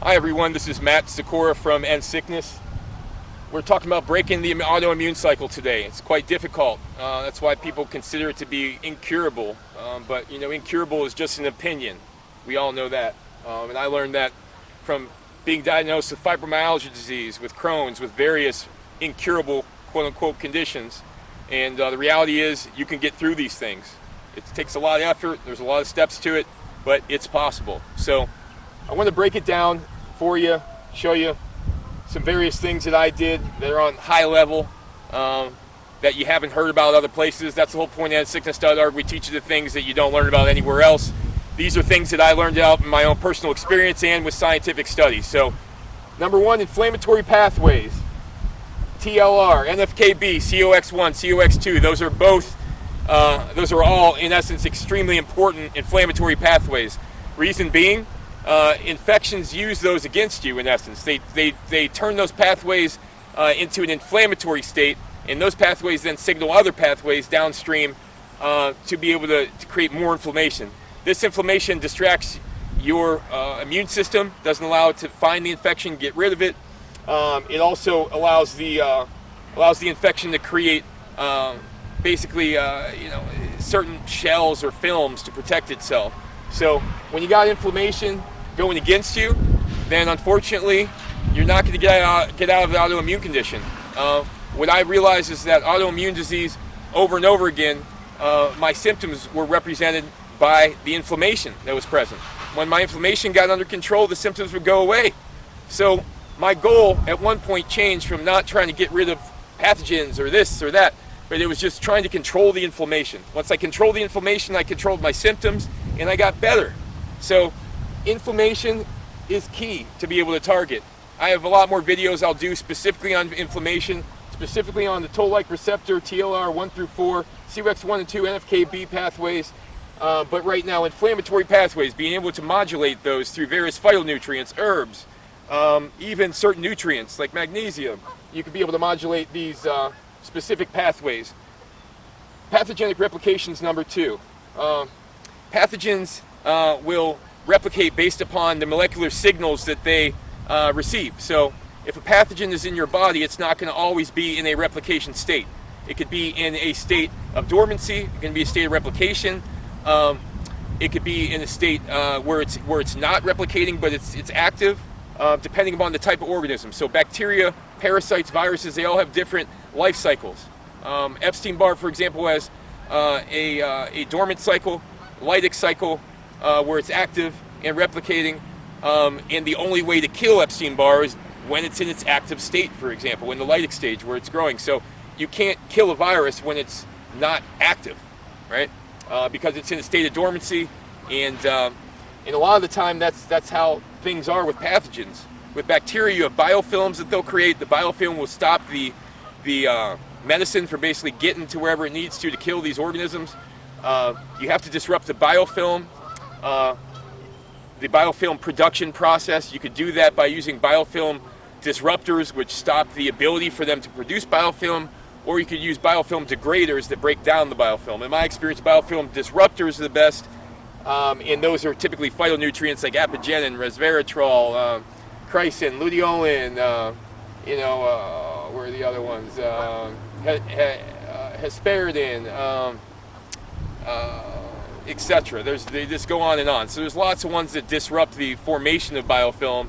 Hi everyone, this is Matt Sikora from End Sickness. We're talking about breaking the autoimmune cycle today. It's quite difficult. That's why people consider it to be incurable. But you know, incurable is just an opinion. We all know that. And I learned that from being diagnosed with fibromyalgia disease, with Crohn's, with various incurable quote-unquote conditions. And the reality is you can get through these things. It takes a lot of effort, there's a lot of steps to it, but it's possible. So I want to break it down for you, show you some various things that I did that are on high level that you haven't heard about other places. That's the whole point of endsickness.org. We teach you the things that you don't learn about anywhere else. These are things that I learned out in my own personal experience and with scientific studies. So, number one, inflammatory pathways. TLR, NFKB, COX1, COX2. Those are all, in essence, extremely important inflammatory pathways. Reason being, infections use those against you, in essence. They turn those pathways into an inflammatory state, and those pathways then signal other pathways downstream to be able to create more inflammation. This inflammation distracts your immune system, doesn't allow it to find the infection, get rid of it. It also allows the infection to create basically certain shells or films to protect itself. So when you got inflammation going against you, then unfortunately you're not going to get out of the autoimmune condition. What I realized is that autoimmune disease, over and over again, my symptoms were represented by the inflammation that was present. When my inflammation got under control, the symptoms would go away. So my goal at one point changed from not trying to get rid of pathogens or this or that, but it was just trying to control the inflammation. Once I controlled the inflammation, I controlled my symptoms, and I got better. So inflammation is key to be able to target. I have a lot more videos I'll do specifically on inflammation, specifically on the toll-like receptor, TLR 1 through 4, COX1 and 2, NFKB pathways. But right now, inflammatory pathways, being able to modulate those through various phytonutrients, herbs, even certain nutrients like magnesium, you can be able to modulate these specific pathways. Pathogenic replication is number 2. Pathogens will replicate based upon the molecular signals that they receive. So if a pathogen is in your body, it's not going to always be in a replication state. It could be in a state of dormancy, it can be a state of replication, it could be in a state where it's not replicating but it's active, depending upon the type of organism. So bacteria, parasites, viruses, they all have different life cycles. Epstein-Barr, for example, has a dormant cycle, lytic cycle, where it's active and replicating, and the only way to kill Epstein-Barr is when it's in its active state, for example, in the lytic stage where it's growing. So you can't kill a virus when it's not active, right? Because it's in a state of dormancy, and a lot of the time that's how things are with pathogens. With bacteria, you have biofilms that they'll create. The biofilm will stop the medicine from basically getting to wherever it needs to kill these organisms. You have to disrupt the biofilm production process. You could do that by using biofilm disruptors, which stop the ability for them to produce biofilm, or you could use biofilm degraders that break down the biofilm. In my experience, biofilm disruptors are the best, and those are typically phytonutrients like apigenin, resveratrol, chrysin, luteolin, where are the other ones? Hesperidin, etc. They just go on and on. So there's lots of ones that disrupt the formation of biofilm,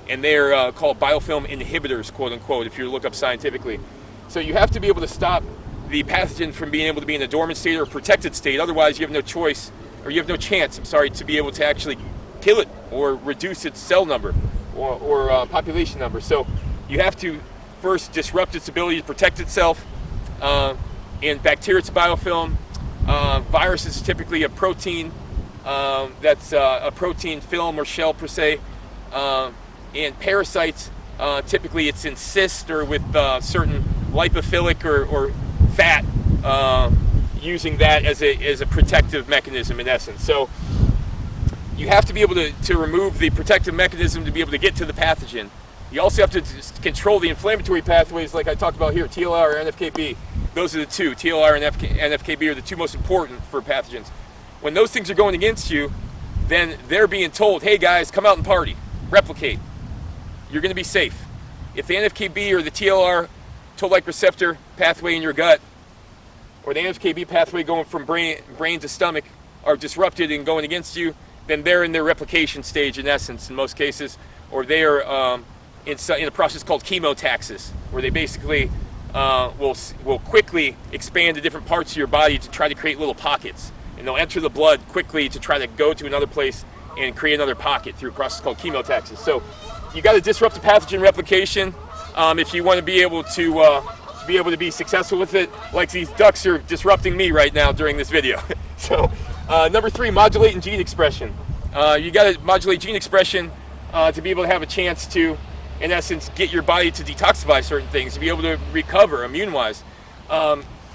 and they're called biofilm inhibitors, quote unquote, if you look up scientifically. So you have to be able to stop the pathogen from being able to be in a dormant state or a protected state. Otherwise, you have no choice, or you have no chance, to be able to actually kill it or reduce its cell number or population number. So you have to first disrupt its ability to protect itself. In bacteria, it's a biofilm. Virus is typically a protein that's a protein film or shell per se. And parasites, typically it's in cyst or with certain lipophilic or fat, using that as a protective mechanism in essence. So you have to be able to remove the protective mechanism to be able to get to the pathogen. You also have to control the inflammatory pathways like I talked about here, TLR and NFKB. Those are the two. TLR and NFKB are the two most important for pathogens. When those things are going against you, then they're being told, hey guys, come out and party, replicate. you're going to be safe. If the NF-κB or the TLR, toll-like receptor pathway in your gut, or the NF-κB pathway going from brain to stomach are disrupted and going against you, then they're in their replication stage in essence in most cases, or they are in a process called chemotaxis, where they basically will quickly expand to different parts of your body to try to create little pockets. And they'll enter the blood quickly to try to go to another place and create another pocket through a process called chemotaxis. So you got to disrupt the pathogen replication if you want to be able to be successful with it, like these ducks are disrupting me right now during this video. So number 3, modulating gene expression. You got to modulate gene expression to be able to have a chance to, in essence, get your body to detoxify certain things, to be able to recover immune-wise.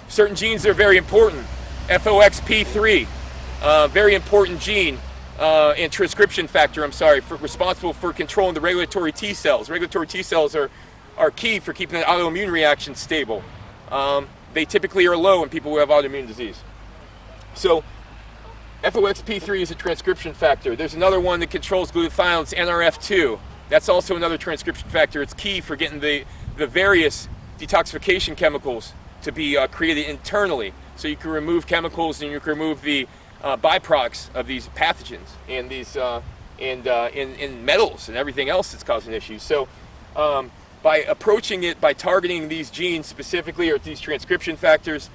Certain genes are very important. FOXP3, very important gene and transcription factor, responsible for controlling the regulatory T cells. Regulatory T cells are key for keeping the autoimmune reaction stable. They typically are low in people who have autoimmune disease. So FOXP3 is a transcription factor. There's another one that controls glutathione, it's NRF2. That's also another transcription factor. It's key for getting the various detoxification chemicals to be created internally. So you can remove chemicals and you can remove the byproducts of these pathogens and these and metals and everything else that's causing issues. So by approaching it, by targeting these genes specifically, or these transcription factors,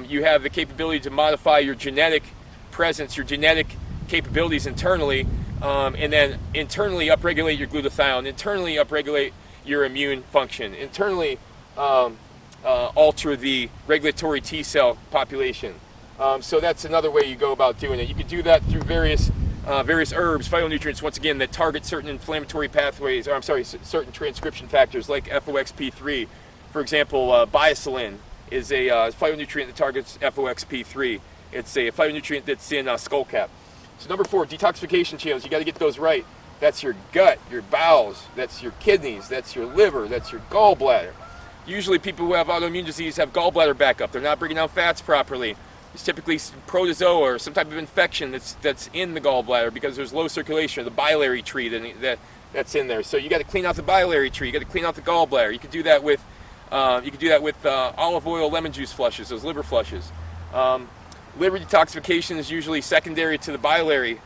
you have the capability to modify your genetic presence, your genetic capabilities internally, and then internally upregulate your glutathione, internally upregulate your immune function, internally alter the regulatory T cell population. So that's another way you go about doing it. You could do that through various herbs, phytonutrients, once again, that target certain inflammatory pathways, or certain transcription factors like FOXP3. For example, biosilin is a phytonutrient that targets FOXP3. It's a phytonutrient that's in skullcap. So number 4, detoxification channels. You got to get those right. That's your gut, your bowels, that's your kidneys, that's your liver, that's your gallbladder. Usually people who have autoimmune disease have gallbladder backup. They're not breaking down fats properly. It's typically protozoa or some type of infection that's in the gallbladder because there's low circulation of the biliary tree that's in there. So you got to clean out the biliary tree. You got to clean out the gallbladder. You can do that with olive oil, lemon juice flushes, those liver flushes. Liver detoxification is usually secondary to the biliary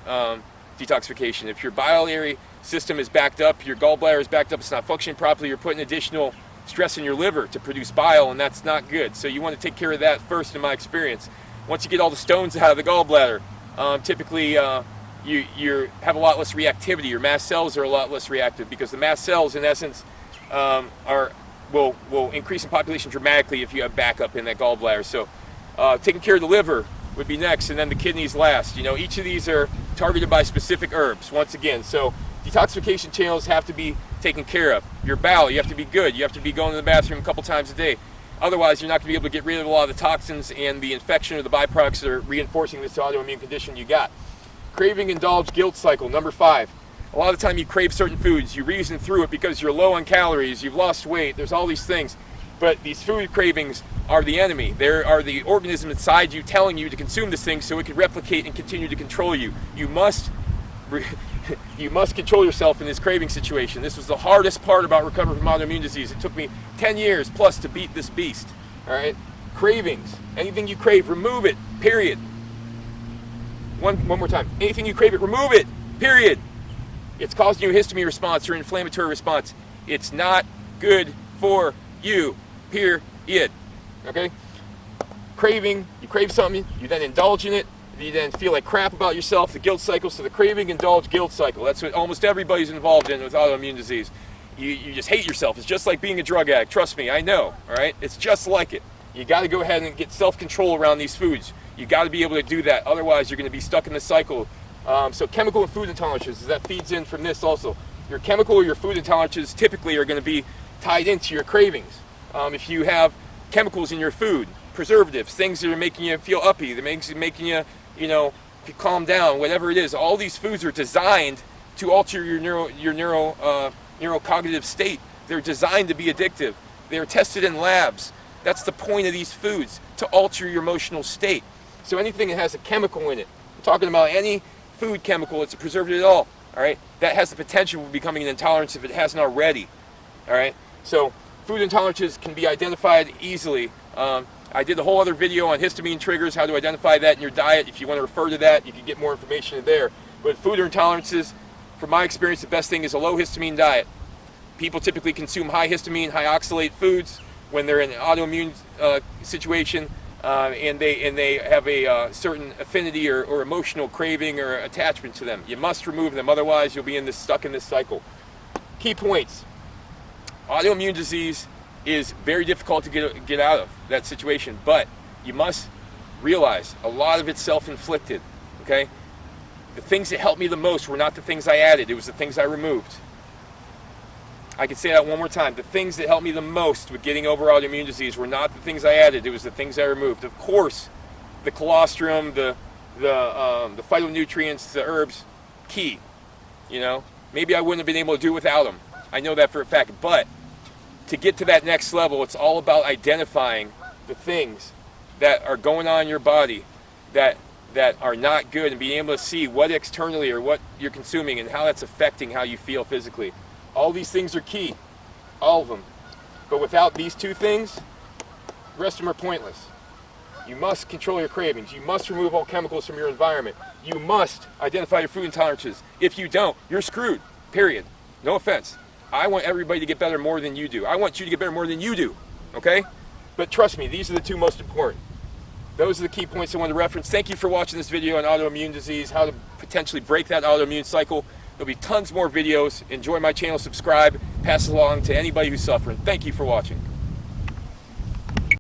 detoxification. If your biliary system is backed up, your gallbladder is backed up, it's not functioning properly, you're putting additional stress in your liver to produce bile, and that's not good. So you want to take care of that first, in my experience. Once you get all the stones out of the gallbladder, typically you have a lot less reactivity. Your mast cells are a lot less reactive because the mast cells, in essence, will increase in population dramatically if you have backup in that gallbladder. So taking care of the liver would be next, and then the kidneys last. You know, each of these are targeted by specific herbs, once again. So detoxification channels have to be taken care of. Your bowel, you have to be good. You have to be going to the bathroom a couple times a day. Otherwise, you're not going to be able to get rid of a lot of the toxins and the infection or the byproducts that are reinforcing this autoimmune condition you got. Craving, indulge, guilt cycle, number 5. A lot of the time you crave certain foods. You reason through it because you're low on calories, you've lost weight, there's all these things. But these food cravings are the enemy. They are the organism inside you telling you to consume this thing so it can replicate and continue to control you. You must control yourself in this craving situation. This was the hardest part about recovering from autoimmune disease. It took me 10 years plus to beat this beast. All right? Cravings. Anything you crave, remove it. Period. One more time. Anything you crave it, remove it. Period. It's causing you a histamine response or inflammatory response. It's not good for you. Period. Okay? Craving. You crave something. You then indulge in it. You then feel like crap about yourself, the guilt cycle. So the craving, indulge, guilt cycle. That's what almost everybody's involved in with autoimmune disease. You just hate yourself. It's just like being a drug addict. Trust me, I know. All right? It's just like it. You got to go ahead and get self-control around these foods. You got to be able to do that. Otherwise, you're going to be stuck in the cycle. So chemical and food intolerances, that feeds in from this also. Your chemical or your food intolerances typically are going to be tied into your cravings. If you have chemicals in your food, preservatives, things that are making you feel uppy, that making you, if you calm down, whatever it is, all these foods are designed to alter your neurocognitive state. They're designed to be addictive. They're tested in labs. That's the point of these foods, to alter your emotional state. So anything that has a chemical in it, I'm talking about any food chemical, it's a preservative at all All right, that has the potential of becoming an intolerance if it hasn't already. All right, so food intolerances can be identified easily. I did a whole other video on histamine triggers, how to identify that in your diet. If you want to refer to that, you can get more information there. But food intolerances, from my experience, the best thing is a low histamine diet. People typically consume high histamine, high oxalate foods when they're in an autoimmune situation, and they have a certain affinity or emotional craving or attachment to them. You must remove them, otherwise you'll be stuck in this cycle. Key points. Autoimmune disease is very difficult to get out of that situation, but you must realize a lot of it's self-inflicted, okay? The things that helped me the most were not the things I added, it was the things I removed. I can say that one more time. The things that helped me the most with getting over autoimmune disease were not the things I added, it was the things I removed. Of course, the colostrum, the phytonutrients, the herbs, key, you know? Maybe I wouldn't have been able to do without them. I know that for a fact, but to get to that next level, it's all about identifying the things that are going on in your body that are not good, and being able to see what externally or what you're consuming and how that's affecting how you feel physically. All these things are key, all of them. But without these two things, the rest of them are pointless. You must control your cravings. You must remove all chemicals from your environment. You must identify your food intolerances. If you don't, you're screwed, period. No offense. I want everybody to get better more than you do. I want you to get better more than you do, okay? But trust me, these are the two most important. Those are the key points I want to reference. Thank you for watching this video on autoimmune disease, how to potentially break that autoimmune cycle. There'll be tons more videos. Enjoy my channel, subscribe, pass it along to anybody who's suffering. Thank you for watching.